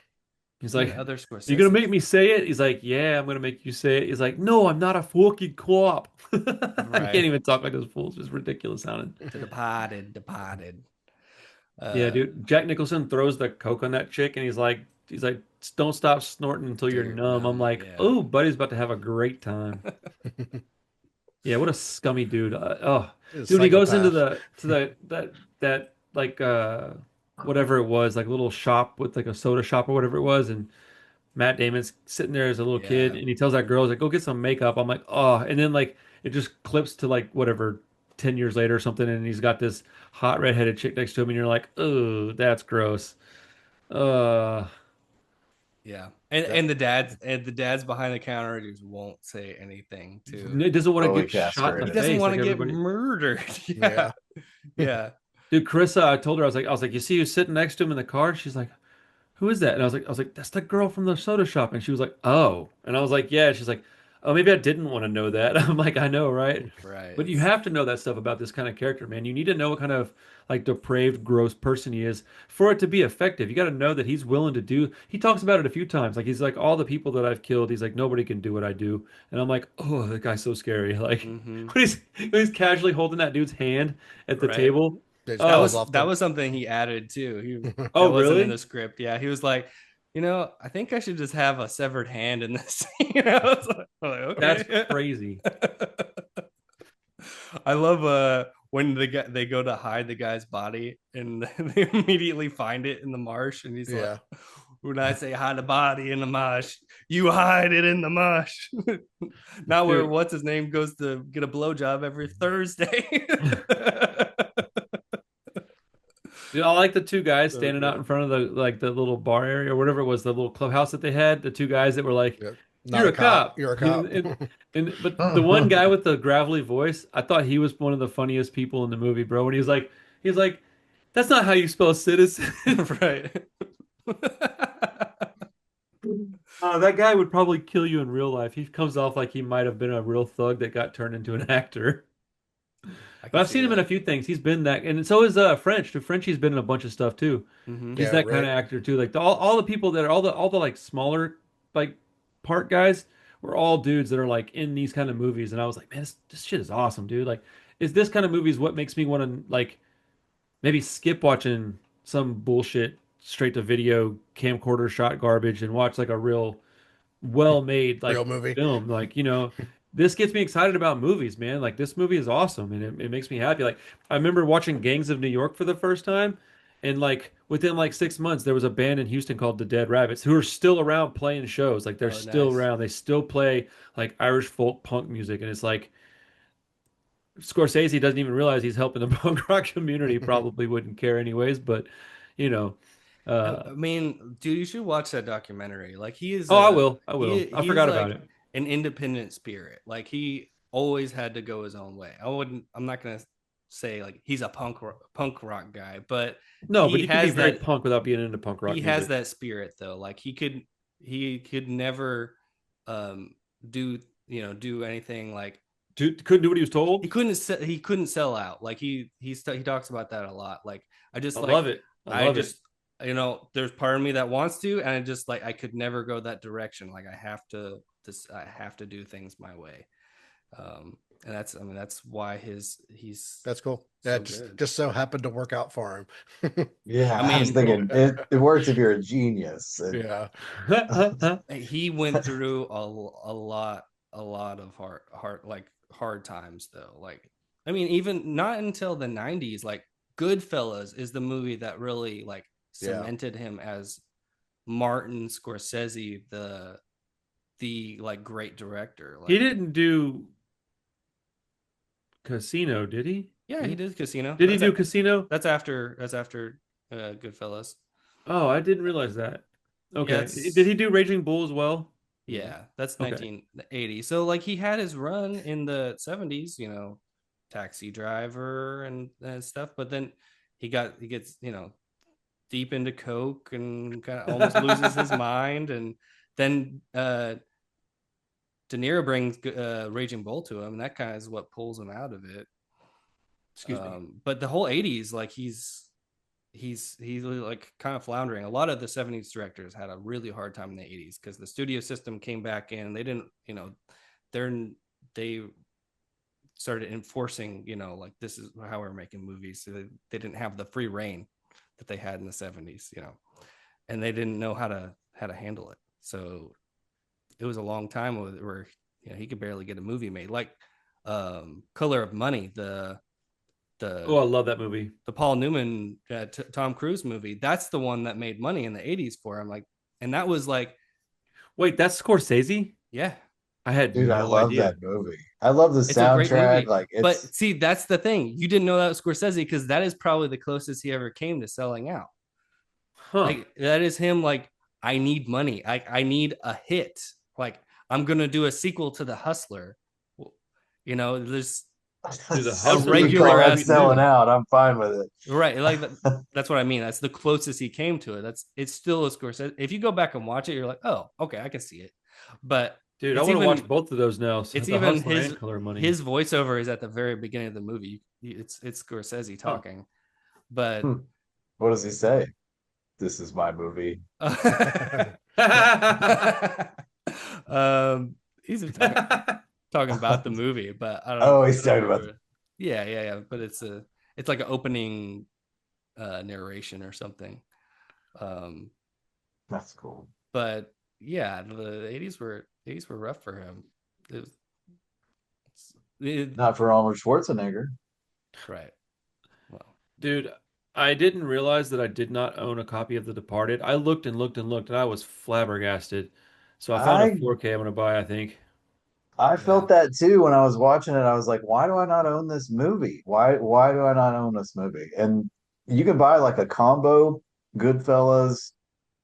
He's in like, other "You gonna make Scorsese. me say it?" He's like, "Yeah, I'm gonna make you say it." He's like, "No, I'm not a fucking cop." I can't Right. even talk like those fools. It's ridiculous sounding. The Departed. Yeah, Uh, dude. Jack Nicholson throws the coke on that chick, and he's like, "Don't stop snorting until till you're you're numb." I'm numb. like, Yeah. "Oh, buddy's about to have a great time." Yeah, what a scummy dude. Oh, He's a dude, he goes into psychopath. the to the that like whatever it was, like a little shop with like a soda shop or whatever it was, and Matt Damon's sitting there as a little kid, Yeah. and he tells that girl, he's like, "Go get some makeup." I'm like, "Oh," and then like it just clips to like whatever 10 years later or something, and he's got this hot redheaded chick next to him, and you're like, "Oh, that's gross." Uh, Yeah. And Yep. and the dad's behind the counter just won't say anything too. it doesn't want to Totally get shot in the He castrated. doesn't face want like to get everybody. murdered. Yeah. Yeah. Yeah. Dude, Carissa, I told her, I was like, you see who's sitting next to him in the car? She's like, who is that? And I was like, that's the girl from the soda shop. And she was like, oh. And I was like, yeah. She's like, oh, maybe I didn't want to know that. I'm like, I know, right? Right. But you have to know that stuff about this kind of character, man. You need to know what kind of like depraved, gross person he is for it to be effective. You got to know that he's willing to do. He talks about it a few times. Like he's like, all the people that I've killed, he's like, nobody can do what I do. And I'm like, oh, that guy's so scary. Like Mm-hmm. when he's casually holding that dude's hand at the Right. table. They just That Oh, pulls was off that the. was something he added too. oh, That wasn't in the really? script. Yeah, he was like, I think I should just have a severed hand in this. It's like, That's okay. crazy. I love when they go to hide the guy's body and they immediately find it in the marsh, and he's like, Yeah. when I say hide the body in the marsh, you hide it in the marsh. Not where Dude, what's his name goes to get a blowjob every Thursday. dude, I like the two guys So standing out in good. front of the little bar area or whatever it was, the little clubhouse that they had. The two guys that were like, Yeah. Not "You're a a cop. cop," You're a cop. but the one guy with the gravelly voice, I thought he was one of the funniest people in the movie, bro. When he was like, "That's not how you spell citizen." Right. That guy would probably kill you in real life. He comes off like he might have been a real thug that got turned into an actor. I But can I've see seen him in a that. few things. He's been that, and so is French. Frenchie's been in a bunch of stuff too. Hmm. He's Yeah, that kind Ray. of actor too. Like all the people that are all the like smaller like part guys were all dudes that are like in these kind of movies. And I was like, man, this shit is awesome, dude. Like, is this kind of movies what makes me want to like maybe skip watching some bullshit straight to video camcorder shot garbage and watch like a real well made Real like movie. film. Like, this gets me excited about movies, man. Like this movie is awesome and it makes me happy. Like I remember watching Gangs of New York for the first time, and like within like 6 months there was a band in Houston called the Dead Rabbits who are still around playing shows. Like they're Oh, still nice. around. They still play like Irish folk punk music, and it's like Scorsese doesn't even realize he's helping the punk rock community. Probably wouldn't care anyways, but you know, I uh mean, dude, you should watch that documentary. Like he is oh, I a will. I will. I he is forgot about like it. an independent spirit. Like he always had to go his own way. I'm not gonna say like he's a punk rock guy, but No, but he you can be has very that punk without being into punk he rock has music. that spirit though. Like he could never um do do anything like Couldn't do what he was he told. couldn't he couldn't sell out. Like he talks about that a lot. Like I I just like love it. I I love it. just there's part of me that wants to, and I just like I could never go that direction. Like I have to this I have to do things my way. And that's why he's That's cool. Yeah, so it just good. just so happened to work out for him. I Yeah, I was mean, thinking it works if you're a genius. Yeah. he went through a lot of hard times though. Like I mean, even not until the 90s, like Goodfellas is the movie that really like Yeah. cemented him as Martin Scorsese, the like great director. He Like didn't do Casino, did he? yeah, he did Casino. Did he do Casino? That's after Goodfellas. Oh, I didn't realize that. Yeah, Okay. Did it's he do Raging Bull as well? yeah, that's Okay. 1980. So like he had his run in the 70s, Taxi Driver and stuff, but then he gets, deep into coke and kind of almost loses his mind, and then De Niro brings Raging Bull to him, and that kind of is what pulls him out of it. Excuse me. But the whole 80s, like he's like kind of floundering. A lot of the 70s directors had a really hard time in the 80s because the studio system came back in. They didn't, they started enforcing, like this is how we're making movies. So they didn't have the free reign that they had in the 70s, and they didn't know how to handle it. So it was a long time where he could barely get a movie made. Like Color of Money, Oh, I the love that movie. the Paul Newman Tom Cruise movie. That's the one that made money in the 80s for him. Like, and that was like, Wait, that's Scorsese? yeah, I had Dude, I no love idea. that movie. I love the it's a great soundtrack. movie. Like But it's see, that's the thing. You didn't know that was Scorsese because that is probably the closest he ever came to selling out. Huh. Like that is him. Like I need money. I need a hit. Like I'm gonna do a sequel to The Hustler. There's Dude, The a if Hustler you was call regular that ass sweet selling movie. too. out, I'm fine with it. Right, like that's what I mean. That's the closest he came to it. It's still a Scorsese. If you go back and watch it, you're like, oh, okay, I can see it. But Dude, I it's want to watch even both of those now. So it's The even Hustler his and Color of Money. his voiceover is at the very beginning of the movie. It's Scorsese Huh. talking, but Hmm. What does he say? This is my movie. he's talking about the movie, but I don't Oh, I he's don't talking about remember. Yeah, yeah, yeah. But it's a it's like an opening narration or something. Um, That's cool. but yeah, the 80s were rough for him. It was, it, Not for Arnold Schwarzenegger. right. Well, Dude, I didn't realize that I did not own a copy of The Departed. I looked and looked and looked, and I was flabbergasted. So I found a I 4K I'm gonna buy, I think. I yeah. felt that too when I was watching it. I was like, why do I not own this movie? Why do I not own this movie? And you can buy like a combo, Goodfellas,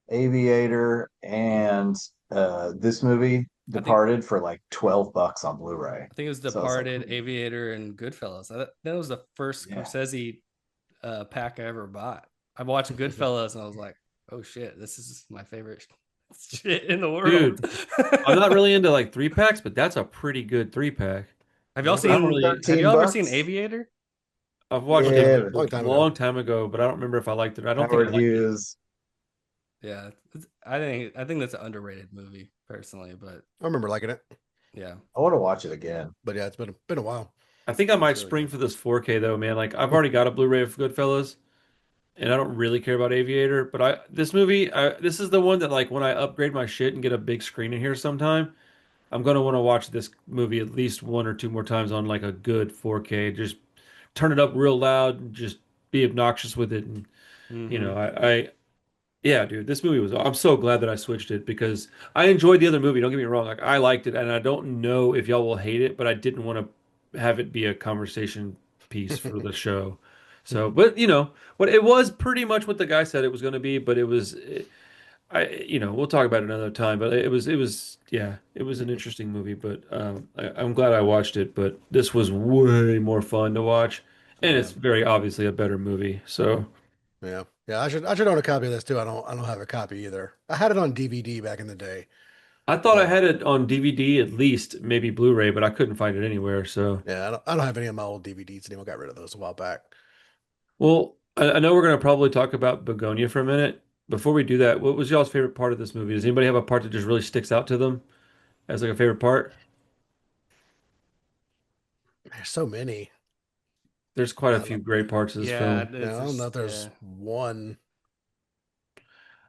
Aviator, and this movie, I think Departed, for like $12 on Blu-ray. I think it was So it's like, Departed, Aviator, and Goodfellas. That was the first yeah. Scorsese pack I ever bought. I watched Goodfellas and I was like, oh shit, this is my favorite shit in the world. Dude, I'm not really into like three packs, but that's a pretty good three pack. Have y'all Yeah, I don't seen? really. Have 13 y'all ever seen bucks. Aviator? I've watched it Yeah, long a time ago. long time ago, but I don't remember if I liked it. I don't think I Howard liked it. Hughes. Yeah, I think that's an underrated movie personally, but I remember liking it, yeah, I want to watch it again. but yeah, it's been a while. I think I might it's really spring good. for this 4K though, man. Like I've already got a Blu-ray of Goodfellas, and I don't really care about Aviator, but this movie, this is the one that like when I upgrade my shit and get a big screen in here sometime, I'm gonna want to watch this movie at least one or two more times on like a good 4K. Just turn it up real loud and just be obnoxious with it. And Mm-hmm. yeah, dude, this movie was. I'm so glad that I switched it because I enjoyed the other movie. Don't get me wrong, like I liked it, and I don't know if y'all will hate it, but I didn't want to have it be a conversation piece for the show. So, but what it was pretty much what the guy said it was going to be, but we'll talk about it another time. But yeah, it was an interesting movie. But I'm glad I watched it. But this was way more fun to watch, and Yeah, it's very obviously a better movie. So. Yeah, yeah. I should own a copy of this too. I don't have a copy either. I had it on DVD back in the day, I thought I but had it on DVD at least, maybe Blu-ray, but I couldn't find it anywhere. So, yeah, I don't have any of my old DVDs anymore. Got rid of those a while back. well, I know we're going to probably talk about Begonia for a minute. Before we do that, what was y'all's favorite part of this movie? Does anybody have a part that just really sticks out to them as like a favorite part? There's so many. There's quite a I few don't, great parts of this yeah, film. yeah, it's I don't know just if there's one.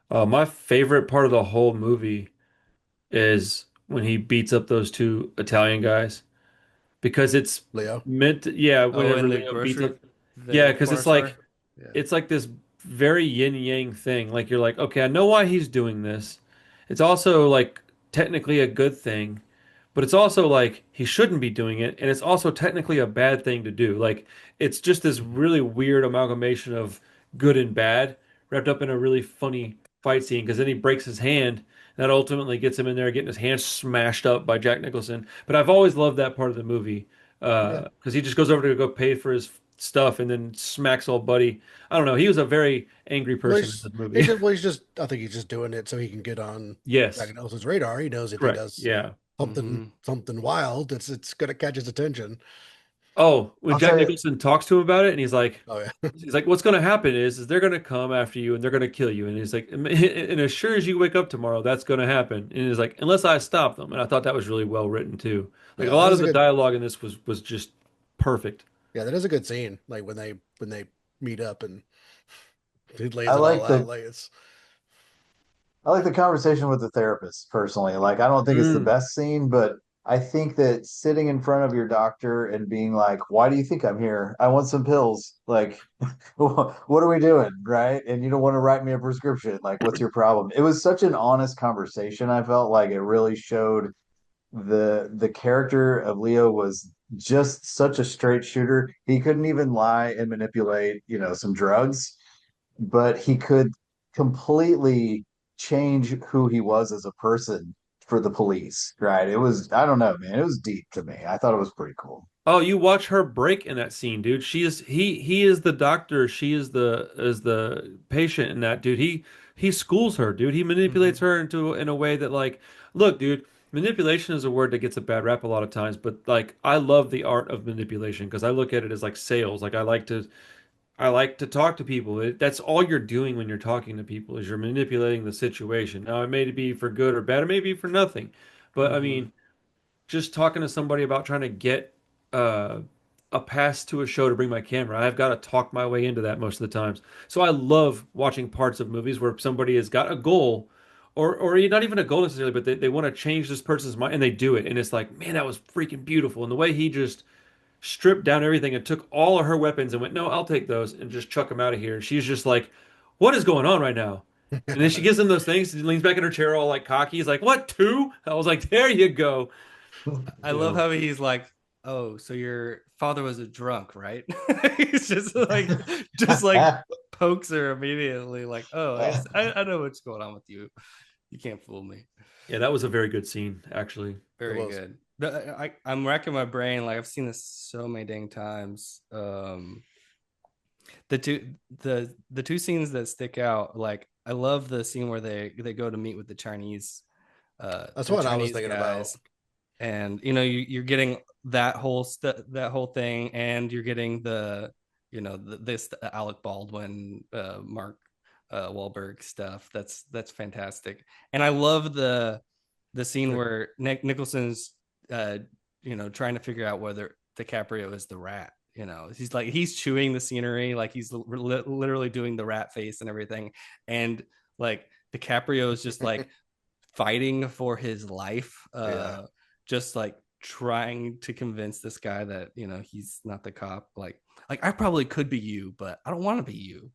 My favorite part of the whole movie is when he beats up those two Italian guys because it's Leo. meant to, yeah, oh, whenever in the Leo beats grocery, up, yeah, the because corner store. Yeah. it's like this very yin yang thing. Like you're like, okay, I know why he's doing this. It's also like technically a good thing, but it's also like he shouldn't be doing it, and it's also technically a bad thing to do. Like it's just this really weird amalgamation of good and bad wrapped up in a really funny fight scene because then he breaks his hand. That ultimately gets him in there getting his hand smashed up by Jack Nicholson. But I've always loved that part of the movie Yeah. because he just goes over to go pay for his stuff and then smacks old buddy. I don't know. He was a very angry Well, person in the movie. he's just. I think he's just doing it so he can get on Yes, Jack Nicholson's radar. He knows if he correct. does Yeah. Mm-hmm. something wild, it's gonna catch his attention. Oh, when I'll Jack say Nicholson talks to him about it, and Oh yeah. he's like, what's going to happen is they're going to come after you and they're going to kill you. And he's like, and as sure as you wake up tomorrow, that's going to happen. And he's like, unless I stop them. And I thought that was really well written too. Like a Yeah, that lot is of a the good. dialogue in this was just perfect. Yeah, that is a good scene. Like when they meet up and he I lays it all like out. the Like it's I like the conversation with the therapist personally. Like, I don't think it's the Mm. best scene, but I think that sitting in front of your doctor and being like, why do you think I'm here? I want some pills. Like, what are we doing? Right. And you don't want to write me a prescription. Like, what's your problem? It was such an honest conversation. I felt like it really showed the character of Leo was just such a straight shooter. He couldn't even lie and manipulate, some drugs, but he could completely change who he was as a person for the police, right? It was, I don't know, man, it was deep to me. I thought it was pretty cool. Oh, you watch her break in that scene, dude. He is the doctor, she is the patient in that, dude. He schools her, dude. He manipulates Mm-hmm. her into in a way that like, look, dude, manipulation is a word that gets a bad rap a lot of times, but like I love the art of manipulation because I look at it as like sales. Like I like to talk to people. That's all you're doing when you're talking to people is you're manipulating the situation. Now, it may be for good or bad, it may be for nothing. But I Mm-hmm. mean, just talking to somebody about trying to get uh a pass to a show to bring my camera. I've got to talk my way into that most of the times. So I love watching parts of movies where somebody has got a goal, or not even a goal necessarily, but they want to change this person's mind and they do it. And it's like, man, that was freaking beautiful. And the way he just stripped down everything and took all of her weapons and went, no, I'll take those and just chuck them out of here. And she's just like, what is going on right now? And then she gives him those things. She leans back in her chair all like cocky. He's like, what, two? I was like, there you go. I You love know, how he's like, "Oh, so your father was a drunk, right?" He's just like pokes her immediately, like, "Oh, I know what's going on with you. You can't fool me." yeah, that was a very good scene, actually. It Very was. good. I'm racking my brain. Like I've seen this so many dang times. The two the two scenes that stick out. Like I love the scene where they go to meet with That's the what I was Chinese thinking about. guys, and you're getting that whole thing, and you're getting this Alec Baldwin, Mark Wahlberg stuff. That's fantastic, and I love the scene The- where Nicholson's trying to figure out whether DiCaprio is the rat. He's chewing the scenery, like he's literally doing the rat face and everything, and like DiCaprio is just like fighting for his life, yeah. just like trying to convince this guy that he's not the cop. Like I probably could be you, but I don't want to be you.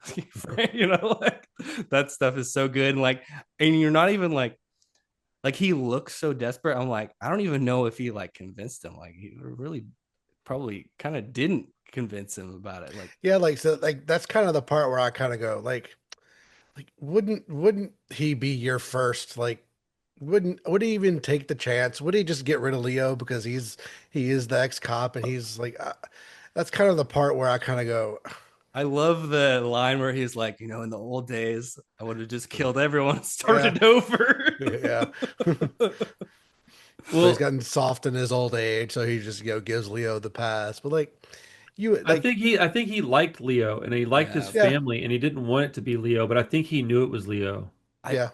Like that stuff is so good, and and you're not even like he looks so desperate. I'm like, I don't even know if he like convinced him. Like he really probably kind of didn't convince him about it. Like Yeah, like so like that's kind of the part where I kind of go like wouldn't he be your first like would he even take the chance? Would he just get rid of Leo because he is the ex-cop and he's like that's kind of the part where I kind of go I love the line where he's like, in the old days, I would have just killed everyone and yeah. started over. Yeah. But he's Well, gotten soft in his old age, so he just gives Leo the pass. But like you like I think he liked Leo and he liked his Yeah. yeah, family and he didn't want it to be Leo, but I think he knew it was Leo. I yeah.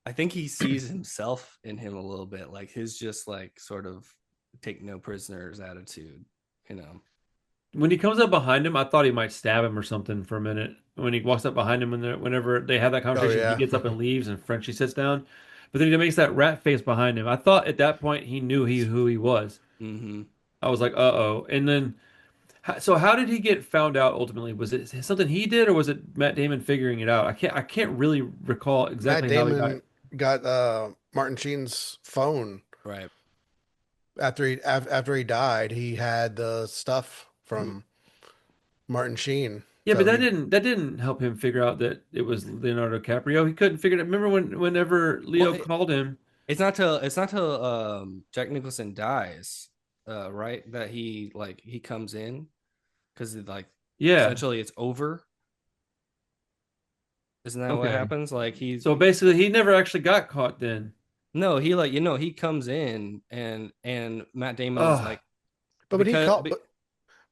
I think he sees himself in him a little bit, like his just like sort of take no prisoners attitude, you know. When he comes up behind him, I thought he might stab him or something for a minute. When he walks up behind him, whenever they have that Oh conversation, he yeah. gets up and leaves, and Frenchie sits down. But then he makes that rat face behind him. I thought at that point he knew who he was. Mm-hmm. I was like, uh-oh. And then, so how did he get found out ultimately? Was it something he did, or was it Matt Damon figuring it out? I can't really recall Matt exactly how he got. Damon got Martin Sheen's phone Right. after he died. He had the stuff from Martin Sheen. Yeah, but So he that didn't help him figure out that it was Leonardo DiCaprio. He couldn't figure it. Remember whenever Well, Leo called him. it's not till Jack Nicholson dies, right? That he comes in because Yeah. essentially it's over. Isn't that what Okay. happens? Like he's So basically, he never actually got caught then. no, he comes in and Matt Damon is Oh, like but when he because called but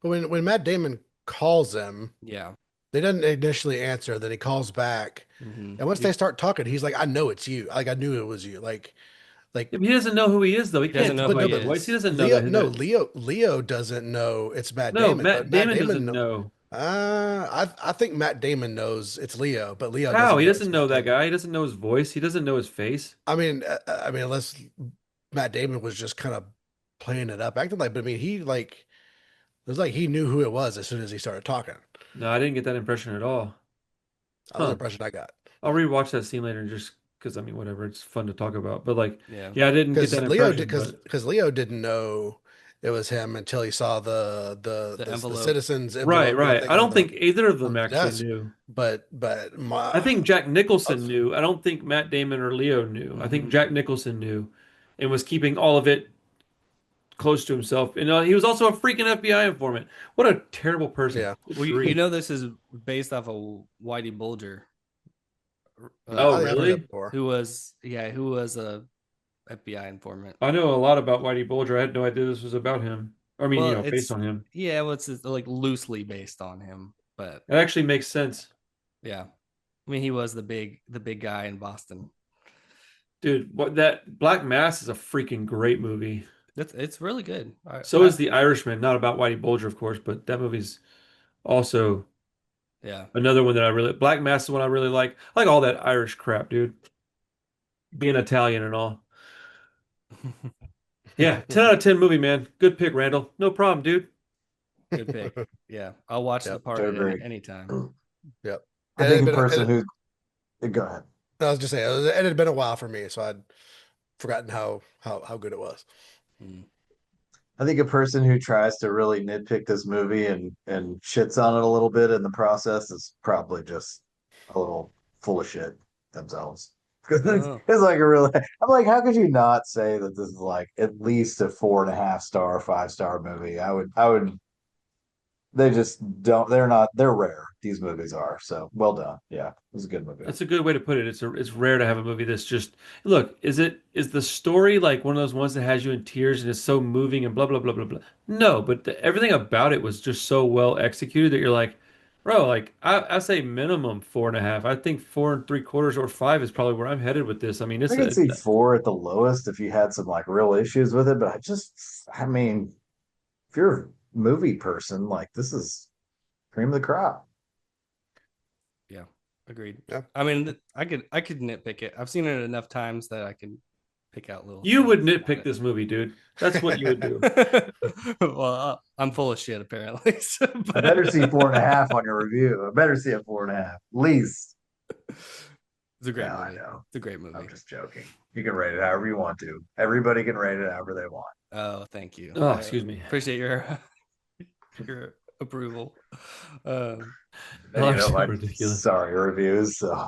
when Matt Damon calls him, yeah. they doesn't initially answer. Then he calls back, Mm-hmm. and once they start talking, he's like, "I know it's you. Like I knew it was you. Like." yeah, but he doesn't know who he is though. He He doesn't can't know tell who But by no, he the but voice. He is. doesn't know Leo, that. no, Leo doesn't know it's Matt No, Damon, but Matt Matt Damon Damon doesn't know. know. I think Matt Damon knows it's Leo, but Leo How? doesn't He know it's doesn't know Matt that Damon. guy. He doesn't know his voice. He doesn't know his face. I mean, unless Matt Damon was just kind of playing it up, acting like. But I mean, it was like he knew who it was as soon as he started talking. No, I didn't get that impression at all. That was the Huh. impression I got. I'll rewatch that scene later just because I mean, whatever. It's fun to talk about. But like, Yeah. yeah, I didn't get that impression. But Because Leo didn't know it was him until he saw The the envelope. citizens right, envelope right. thing I don't think either of on them the actually desk. knew. But I my think Jack I Nicholson was- knew. I don't think Matt Damon or Leo knew. I think Mm-hmm. Jack Nicholson knew and was keeping all of it close to himself. And he was also a freaking FBI informant. What a terrible person. yeah. Good Well, grief. this is based off of Whitey Bulger, Oh, I've heard that who really? before. was a FBI informant. I know a lot about Whitey Bulger. I had no idea this was about him. I mean, Well, based it's on him. yeah, well, it's like loosely based on him, but It actually makes sense. yeah, I mean, he was the big guy in Boston. Dude, what that Black Mass is a freaking great movie. It's really good. So is The Irishman, not about Whitey Bulger, of course, but that movie's also Yeah. another one that I really Black Mass is one I really like. I like all that Irish crap, dude. Being Italian and all. Yeah, 10 out of 10 movie, man. Good pick, Randall. No problem, dude. Good pick. Yeah, I'll watch The Yep. So Departed great. anytime. Yep. I It think had a been, person who go ahead. I was just saying, it had been a while for me, so I'd forgotten how good it was. Mm. I think a person who tries to really nitpick this movie and shits on it a little bit in the process is probably just a little full of shit themselves. Because Oh, it's like a really, I'm like, how could you not say that this is like at least a 4.5 star, 5 star movie? I would. They just don't. They're not. They're rare. These movies are. So well done. Yeah, it was a good movie. That's a good way to put it. It's rare to have a movie that's just look, is the story like one of those ones that has you in tears and is so moving and blah blah blah blah blah. No, but everything about it was just so well executed that you're like, bro, like I say minimum 4.5. I think 4.75 or 5 is probably where I'm headed with this. I mean, I it's could a see 4 at the lowest if you had some like real issues with it, but I mean, if you're a movie person, like this is cream of the crop. yeah, agreed. Yeah. I mean, I could nitpick it. I've seen it enough times that I can pick out little you would things about nitpick it. this movie, dude. That's what you would do. Well, I'm full of shit apparently. So, I better see 4.5 on your review. I better see a 4.5, at least. it's a No, great I movie. know. It's a great I'm movie. just joking. You can rate it however you want to. Everybody can rate it however they want. Oh, thank you. Oh, I excuse me. appreciate your approval. And Y'all you are know so my ridiculous. sorry reviews. So